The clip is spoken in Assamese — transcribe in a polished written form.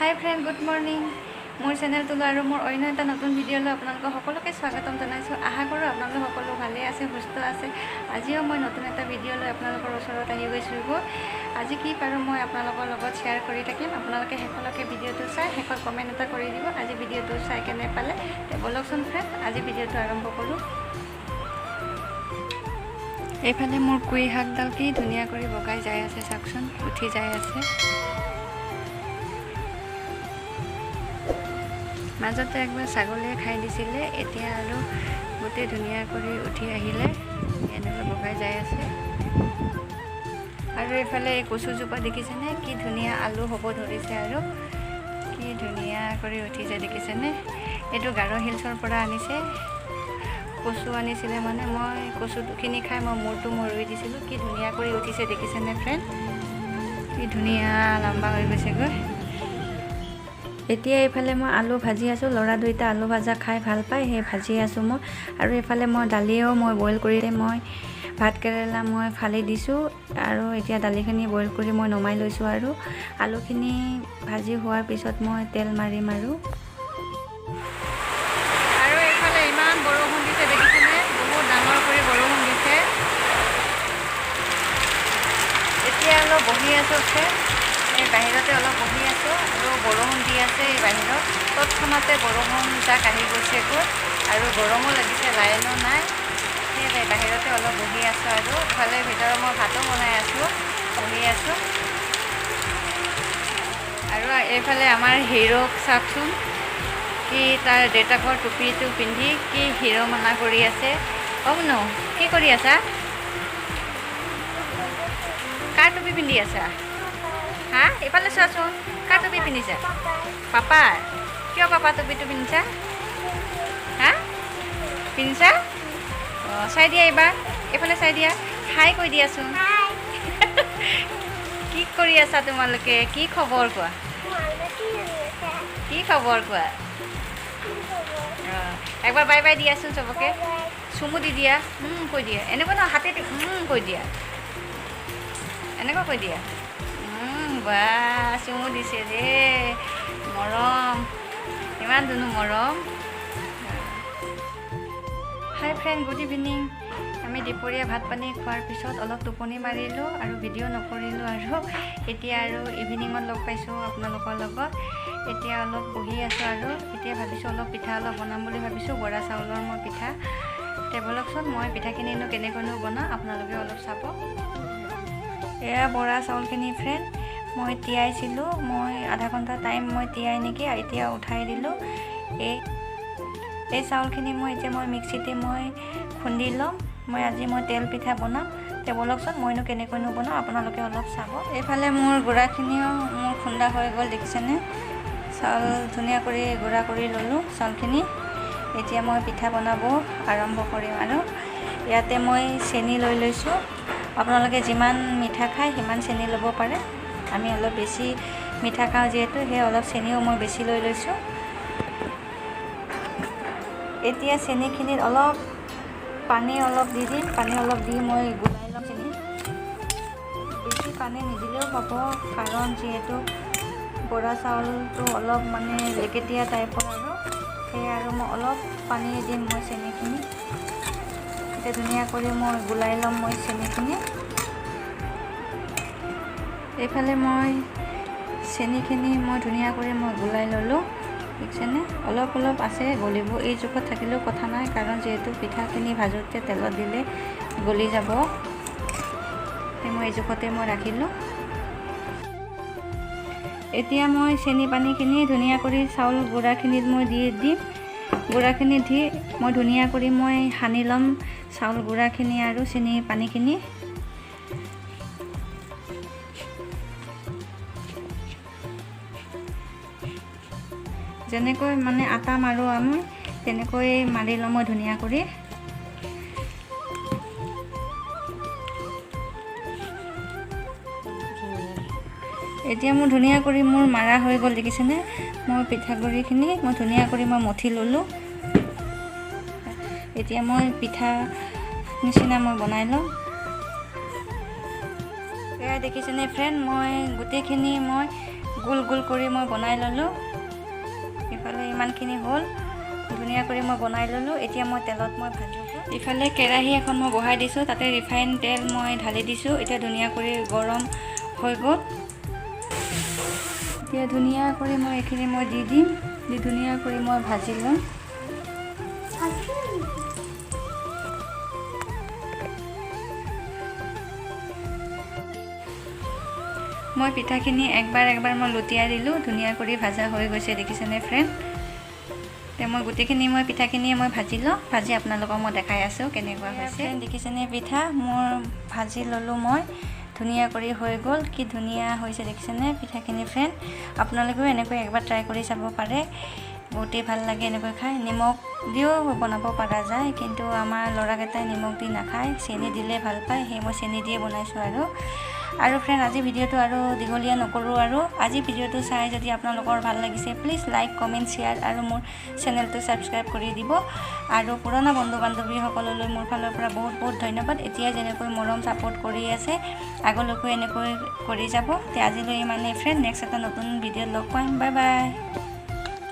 হাই ফ্ৰেণ্ড, গুড মৰ্ণিং। মোৰ চেনেলটোলৈ আৰু মোৰ অন্য এটা নতুন ভিডিঅ'লৈ আপোনালোকক সকলোকে স্বাগতম জনাইছোঁ। আশা কৰোঁ আপোনালোক সকলো ভালেই আছে, সুস্থ আছে। আজিও মই নতুন এটা ভিডিঅ' লৈ আপোনালোকৰ ওচৰত আহি গৈছোঁ। আজি কি পাৰোঁ মই আপোনালোকৰ লগত শ্বেয়াৰ কৰি থাকিম। আপোনালোকে শেষলৈকে ভিডিঅ'টো চাই শেষত কমেণ্ট এটা কৰি দিব আজি ভিডিঅ'টো চাই কেনে পালে। ব'লকচোন ফ্ৰেণ্ড, আজি ভিডিঅ'টো আৰম্ভ কৰোঁ। এইফালে মোৰ কুই শাকডাল কি ধুনীয়া কৰি বগাই যাই আছে, চাওকচোন, উঠি যাই আছে। মাজতে একবাৰ ছাগলীয়ে খাই দিছিলে, এতিয়া আৰু গোটেই ধুনীয়া কৰি উঠি আহিলে, এনেকৈ বগাই যাই আছে। আৰু এইফালে এই কচুজোপা দেখিছেনে, কি ধুনীয়া আলু হ'ব ধৰিছে আৰু কি ধুনীয়া কৰি উঠিছে দেখিছেনে। এইটো গাৰো হিলছৰ পৰা আনিছে, কচু আনিছিলে মানে মই কচুখিনি খাই মই মূৰটো ৰুই দিছিলোঁ। কি ধুনীয়া কৰি উঠিছে দেখিছেনে ফ্ৰেণ্ড, কি ধুনীয়া লম্বা হৈ গৈছেগৈ। এতিয়া এইফালে মই আলু ভাজি আছোঁ, ল'ৰা দুইটা আলু ভাজা খাই ভাল পায়, সেই ভাজি আছোঁ মই। আৰু এইফালে মই দালিও মই বইল কৰি মই ভাত কেৰেলা মই ফালি দিছোঁ, আৰু এতিয়া দালিখিনি বইল কৰি মই নমাই লৈছোঁ। আৰু আলুখিনি ভাজি হোৱাৰ পিছত মই তেল মাৰিম। আৰু এইফালে ইমান বৰষুণ দিছে দেখিছেনে, বহুত ডাঙৰ কৰি বৰষুণ দিছে। এতিয়া অলপ বহি আছোঁ, এই বাহিৰতে অলপ বহি আছোঁ আৰু বৰষুণ দি আছে এই বাহিৰত। তৎক্ষণাতে বৰষুণ যাক আহি গৈছেগৈ আৰু গৰমো লাগিছে, লাইনো নাই। সেয়ে বাহিৰতে অলপ বহি আছোঁ আৰু ইফালে ভিতৰত মই ভাতো বনাই আছোঁ, বহি আছোঁ। আৰু এইফালে আমাৰ হিৰ'ক চাওকচোন, কি তাৰ দেউতাকৰ টুপিটো পিন্ধি কি হিৰ' মানা কৰি আছে। মুনু, কি কৰি আছা? কাৰ টুপি পিন্ধি আছা? হা, এইফালে চোৱাচোন, কাৰ টুপি পিন্ধিছা? পাপাৰ? কিয় পাপা টুপিটো পিন্ধিছা? হা, পিন্ধিছা? অঁ, চাই দিয়া এইবাৰ, এইফালে চাই দিয়া, হাই কৈ দিয়াচোন। কি কৰি আছা তোমালোকে? কি খবৰ কোৱা? কি খবৰ কোৱা? অঁ, একবাৰ বাই বাই দিয়াচোন চবকে, চুমু দি দিয়া, কৈ দিয়া। এনেকুৱা ন, হাতে কৈ দিয়া, এনেকুৱা কৈ দিয়া। বা চুমু দিছে ৰে, মৰম, ইমান ধুনু মৰম। হাই ফ্ৰেণ্ড, গুড ইভিনিং। আমি দুপৰীয়া ভাত পানী খোৱাৰ পিছত অলপ টোপনি মাৰিলোঁ আৰু ভিডিঅ' নকৰিলোঁ। আৰু এতিয়া আৰু ইভিনিঙত লগ পাইছোঁ আপোনালোকৰ লগত। এতিয়া অলপ বহি আছোঁ আৰু এতিয়া ভাবিছোঁ অলপ পিঠা অলপ বনাম বুলি ভাবিছোঁ, বৰা চাউলৰ মই পিঠা। ব'লকচোন, মই পিঠাখিনিনো কেনেকৈনো বনাওঁ আপোনালোকে অলপ চাব। এয়া বৰা চাউলখিনি ফ্ৰেণ্ড, মই তিয়াইছিলোঁ, মই আধা ঘণ্টা টাইম মই তিয়াই নেকি, এতিয়া উঠাই দিলোঁ। এই চাউলখিনি মই এতিয়া মিক্সিতে মই খুন্দি ল'ম। আজি মই তেল পিঠা বনাম। ব'লকচোন, মইনো কেনেকৈনো বনাওঁ আপোনালোকে অলপ চাব। এইফালে মোৰ গুড়াখিনিও মোৰ খুন্দা হৈ গ'ল দেখিছেনে, চাউল ধুনীয়া কৰি গুড়া কৰি ল'লোঁ চাউলখিনি। এতিয়া মই পিঠা বনাব আৰম্ভ কৰিম। আৰু ইয়াতে মই চেনি লৈ লৈছোঁ, আপোনালোকে যিমান মিঠা খায় সিমান চেনি ল'ব পাৰে। আমি অলপ বেছি মিঠা খাওঁ যিহেতু, সেই অলপ চেনিও মই বেছি লৈ লৈছোঁ। এতিয়া চেনিখিনিত অলপ পানী অলপ দি দিম, পানী অলপ দি মই গুলাই ল'ম চেনি। বেছি পানী নিদিলেও হ'ব, কাৰণ যিহেতু বৰা চাউলটো অলপ লেকেটীয়া টাইপৰ, আৰু সেয়ে আৰু মই অলপ পানী দিম মই চেনিখিনি। এতিয়া ধুনীয়া কৰি মই গুলাই ল'ম মই চেনিখিনি। এইফালে মই চেনিখিনি মই ধুনীয়া কৰি মই গুলাই ল'লোঁ দেখিছেনে। অলপ অলপ আছে গলিব, এই জোখত থাকিলেও কথা নাই, কাৰণ যিহেতু পিঠাখিনি ভাজোঁতে তেলত দিলে গলি যাব। মই এই জোখতে মই ৰাখিলোঁ। এতিয়া মই চেনি পানীখিনি ধুনীয়া কৰি চাউল গুড়াখিনিত মই দি দিম। গুড়াখিনি দি মই ধুনীয়া কৰি মই সানি ল'ম চাউল গুড়াখিনি আৰু চেনি পানীখিনি। যেনেকৈ আটা মাৰোঁ আমি, তেনেকৈ মাৰি ল'ম মই ধুনীয়া কৰি। এতিয়া মোৰ ধুনীয়া কৰি মোৰ মাৰা হৈ গ'ল দেখিছেনে। মই পিঠাগুড়িখিনি মই ধুনীয়া কৰি মই মঠি ল'লোঁ। এতিয়া মই পিঠা নিচিনা মই বনাই ল'ম। এয়া দেখিছেনে ফ্ৰেণ্ড, মই গোটেইখিনি মই গোল গোল কৰি মই বনাই ল'লোঁ। ইফালে ইমানখিনি হ'ল, ধুনীয়া কৰি মই বনাই ল'লোঁ। এতিয়া মই তেলত মই ভাজোঁ। ইফালে কেৰাহী এখন মই বহাই দিছোঁ, তাতে ৰিফাইন তেল মই ঢালি দিছোঁ। এতিয়া ধুনীয়া কৰি গৰম হৈ গ'ল। এতিয়া ধুনীয়া কৰি মই এইখিনি মই দি দিম, দি ধুনীয়া কৰি মই ভাজি ল'ম। মই পিঠাখিনি একবাৰ মই লুটিয়াই দিলোঁ, ধুনীয়া কৰি ভাজা হৈ গৈছে, দেখিছেনে ফ্ৰেণ্ড। এতিয়া মই গোটেইখিনি মই পিঠাখিনি মই ভাজি লওঁ, ভাজি আপোনালোকক মই দেখাই আছোঁ কেনেকুৱা হৈছে। দেখিছেনে পিঠা মোৰ ভাজি ল'লোঁ মই, ধুনীয়া কৰি হৈ গ'ল। কি ধুনীয়া হৈছে দেখিছেনে পিঠাখিনি ফ্ৰেণ্ড। আপোনালোকেও এনেকৈ একবাৰ ট্ৰাই কৰি চাব পাৰে, বহুতেই ভাল লাগে এনেকৈ খাই। নিমখ দিও বনাব পৰা যায়, কিন্তু আমাৰ ল'ৰাকেইটাই নিমখ দি নাখায়, চেনি দিলে ভাল পায়, সেই মই চেনি দিয়ে বনাইছোঁ। আৰু ফ্ৰেণ্ড আজি ভিডিঅ'টো আৰু দীঘলীয়া নকৰোঁ। আৰু আজি ভিডিঅ'টো চাই যদি আপোনালোকৰ ভাল লাগিছে, প্লিজ লাইক, কমেণ্ট, শ্বেয়াৰ আৰু মোৰ চেনেলটো ছাবস্ক্ৰাইব কৰি দিব। আৰু পুৰণা বন্ধু বান্ধৱীসকললৈ মোৰ ফালৰ পৰা বহুত বহুত ধন্যবাদ। এতিয়া যেনেকৈ মৰম ছাপোৰ্ট কৰি আছে, আগলৈকো এনেকৈ কৰি যাব। তে আজিলৈ ইমানেই ফ্ৰেণ্ড, নেক্সট এটা নতুন ভিডিঅ'ত লগ পাম। Bye bye.